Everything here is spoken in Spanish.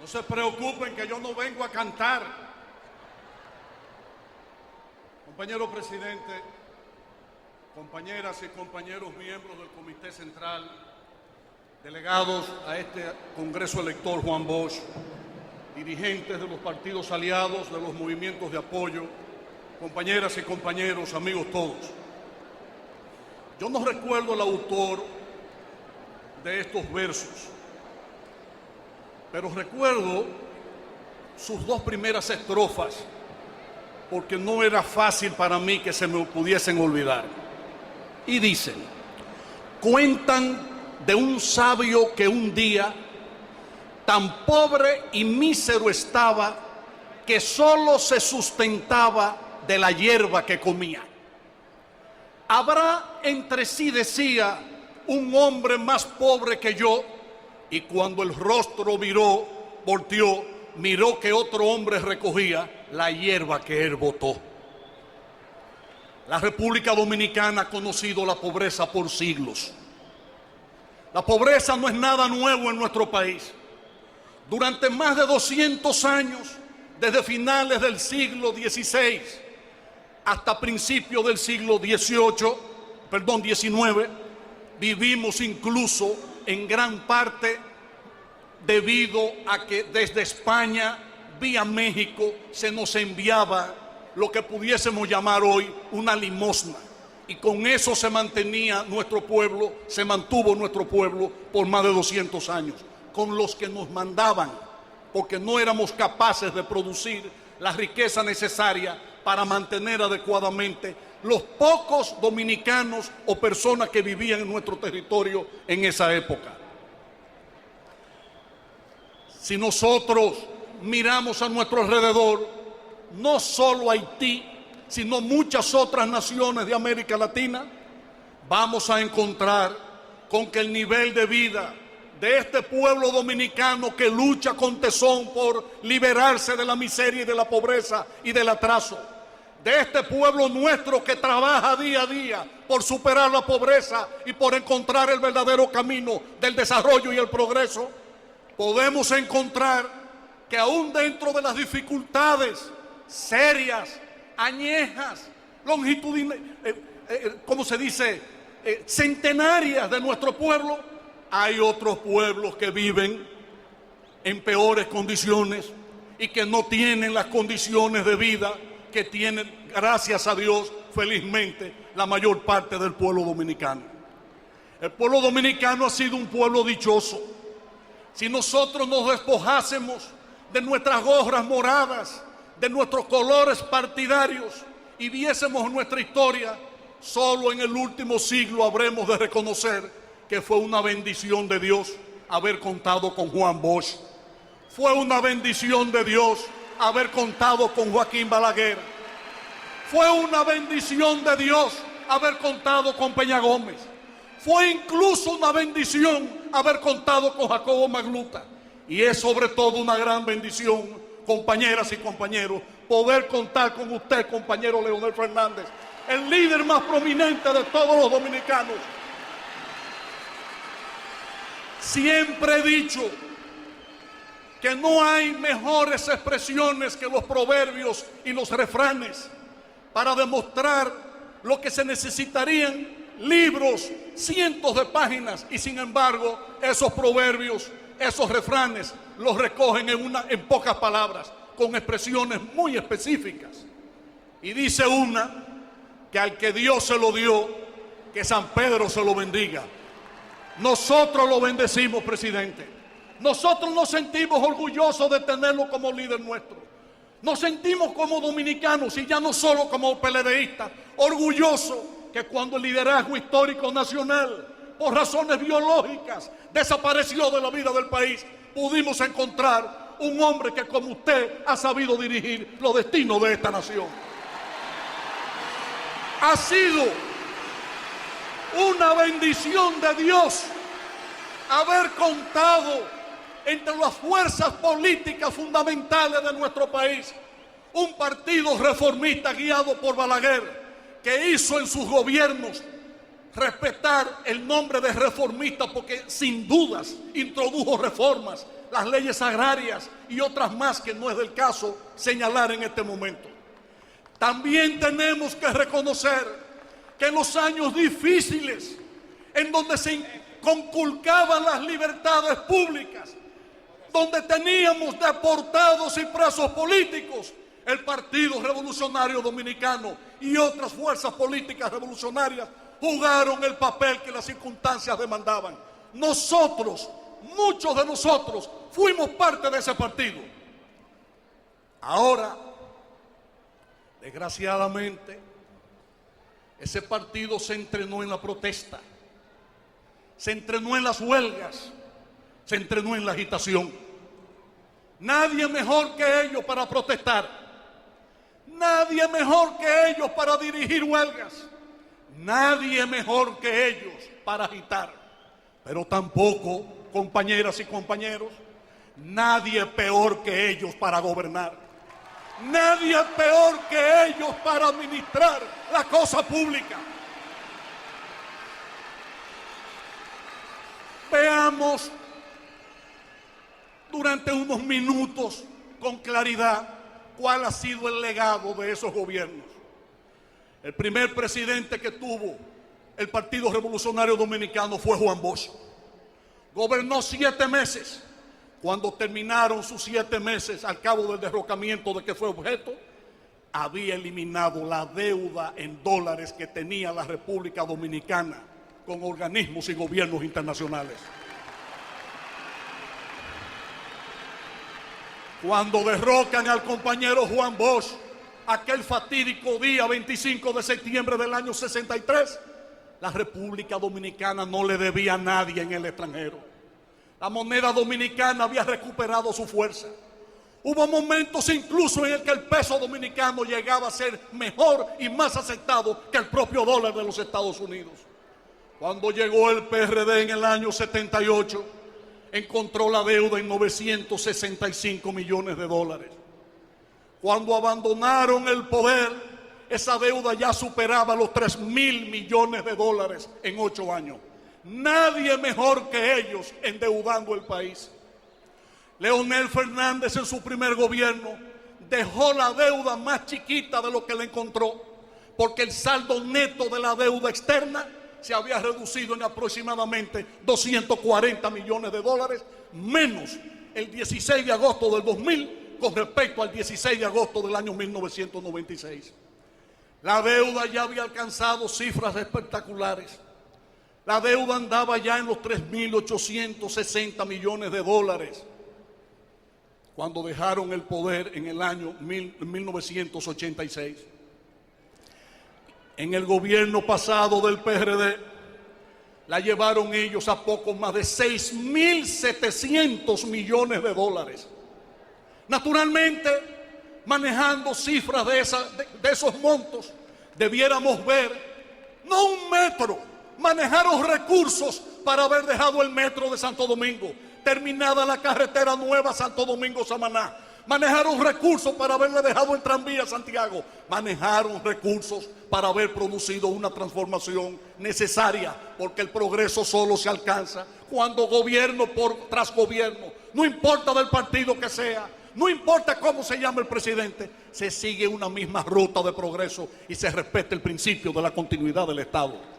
No se preocupen que yo no vengo a cantar. Compañero presidente, compañeras y compañeros miembros del Comité Central, delegados a este Congreso Elector Juan Bosch, dirigentes de los partidos aliados, de los movimientos de apoyo, compañeras y compañeros, amigos todos. Yo no recuerdo el autor de estos versos, pero recuerdo sus dos primeras estrofas, porque no era fácil para mí que se me pudiesen olvidar. Y dicen: cuentan de un sabio que un día tan pobre y mísero estaba que solo se sustentaba de la hierba que comía. Habrá entre sí, decía, un hombre más pobre que yo, y cuando el rostro volteó, miró que otro hombre recogía la hierba que él botó. La República Dominicana ha conocido la pobreza por siglos. La pobreza no es nada nuevo en nuestro país. Durante más de 200 años, desde finales del siglo XVI hasta principios del siglo XIX, vivimos incluso en gran parte debido a que desde España, vía México, se nos enviaba lo que pudiésemos llamar hoy una limosna. Y con eso se mantuvo nuestro pueblo por más de 200 años, con los que nos mandaban, porque no éramos capaces de producir la riqueza necesaria para mantener adecuadamente los pocos dominicanos o personas que vivían en nuestro territorio en esa época. Si nosotros miramos a nuestro alrededor, no solo Haití, sino muchas otras naciones de América Latina, vamos a encontrar con que el nivel de vida de este pueblo dominicano que lucha con tesón por liberarse de la miseria y de la pobreza y del atraso, de este pueblo nuestro que trabaja día a día por superar la pobreza y por encontrar el verdadero camino del desarrollo y el progreso, podemos encontrar que aún dentro de las dificultades serias, añejas, longitudinales, centenarias de nuestro pueblo, hay otros pueblos que viven en peores condiciones y que no tienen las condiciones de vida que tienen, gracias a Dios, felizmente, la mayor parte del pueblo dominicano. El pueblo dominicano ha sido un pueblo dichoso. Si nosotros nos despojásemos de nuestras gorras moradas, de nuestros colores partidarios y viésemos nuestra historia, solo en el último siglo habremos de reconocer que fue una bendición de Dios haber contado con Juan Bosch. Fue una bendición de Dios haber contado con Joaquín Balaguer. Fue una bendición de Dios haber contado con Peña Gómez. Fue incluso una bendición haber contado con Jacobo Magluta. Y es sobre todo una gran bendición, compañeras y compañeros, poder contar con usted, compañero Leonel Fernández, el líder más prominente de todos los dominicanos. Siempre he dicho que no hay mejores expresiones que los proverbios y los refranes para demostrar lo que se necesitarían libros, cientos de páginas, y sin embargo esos proverbios, esos refranes los recogen en pocas palabras, con expresiones muy específicas. Y dice una, que al que Dios se lo dio, que San Pedro se lo bendiga. Nosotros lo bendecimos, presidente. Nosotros nos sentimos orgullosos de tenerlo como líder nuestro. Nos sentimos como dominicanos y ya no solo como PLDistas, orgullosos que cuando el liderazgo histórico nacional, por razones biológicas, desapareció de la vida del país, pudimos encontrar un hombre que como usted ha sabido dirigir los destinos de esta nación. Ha sido una bendición de Dios haber contado entre las fuerzas políticas fundamentales de nuestro país un partido reformista guiado por Balaguer, que hizo en sus gobiernos respetar el nombre de reformista porque sin dudas introdujo reformas, las leyes agrarias y otras más que no es del caso señalar en este momento. También tenemos que reconocer que en los años difíciles, en donde se conculcaban las libertades públicas, donde teníamos deportados y presos políticos, el Partido Revolucionario Dominicano y otras fuerzas políticas revolucionarias jugaron el papel que las circunstancias demandaban. Nosotros, muchos de nosotros, fuimos parte de ese partido. Ahora, desgraciadamente, ese partido se entrenó en la protesta, se entrenó en las huelgas, se entrenó en la agitación. Nadie mejor que ellos para protestar, nadie mejor que ellos para dirigir huelgas, nadie mejor que ellos para agitar, pero tampoco, compañeras y compañeros, nadie peor que ellos para gobernar, nadie peor que ellos para administrar la cosa pública. Veamos durante unos minutos con claridad cuál ha sido el legado de esos gobiernos. El primer presidente que tuvo el Partido Revolucionario Dominicano fue Juan Bosch. Gobernó 7 meses. Cuando terminaron sus 7 meses, al cabo del derrocamiento de que fue objeto, había eliminado la deuda en dólares que tenía la República Dominicana con organismos y gobiernos internacionales. Cuando derrocan al compañero Juan Bosch, aquel fatídico día 25 de septiembre del año 63, la República Dominicana no le debía a nadie en el extranjero. La moneda dominicana había recuperado su fuerza. Hubo momentos incluso en el que el peso dominicano llegaba a ser mejor y más aceptado que el propio dólar de los Estados Unidos. Cuando llegó el PRD en el año 78, encontró la deuda en 965 millones de dólares. Cuando abandonaron el poder, esa deuda ya superaba los 3.000 millones de dólares en 8 años. Nadie mejor que ellos endeudando el país. Leonel Fernández en su primer gobierno dejó la deuda más chiquita de lo que le encontró, porque el saldo neto de la deuda externa se había reducido en aproximadamente 240 millones de dólares, menos el 16 de agosto del 2000 con respecto al 16 de agosto del año 1996. La deuda ya había alcanzado cifras espectaculares. La deuda andaba ya en los 3.860 millones de dólares cuando dejaron el poder en el año 1986. En el gobierno pasado del PRD, la llevaron ellos a poco más de 6.700 millones de dólares. Naturalmente, manejando cifras de esos montos, debiéramos ver, no un metro, manejaron recursos para haber dejado el metro de Santo Domingo, terminada la carretera nueva Santo Domingo-Samaná. Manejaron recursos para haberle dejado el tranvía a Santiago. Manejaron recursos para haber producido una transformación necesaria, porque el progreso solo se alcanza cuando gobierno tras gobierno, no importa del partido que sea, no importa cómo se llame el presidente, se sigue una misma ruta de progreso y se respeta el principio de la continuidad del Estado.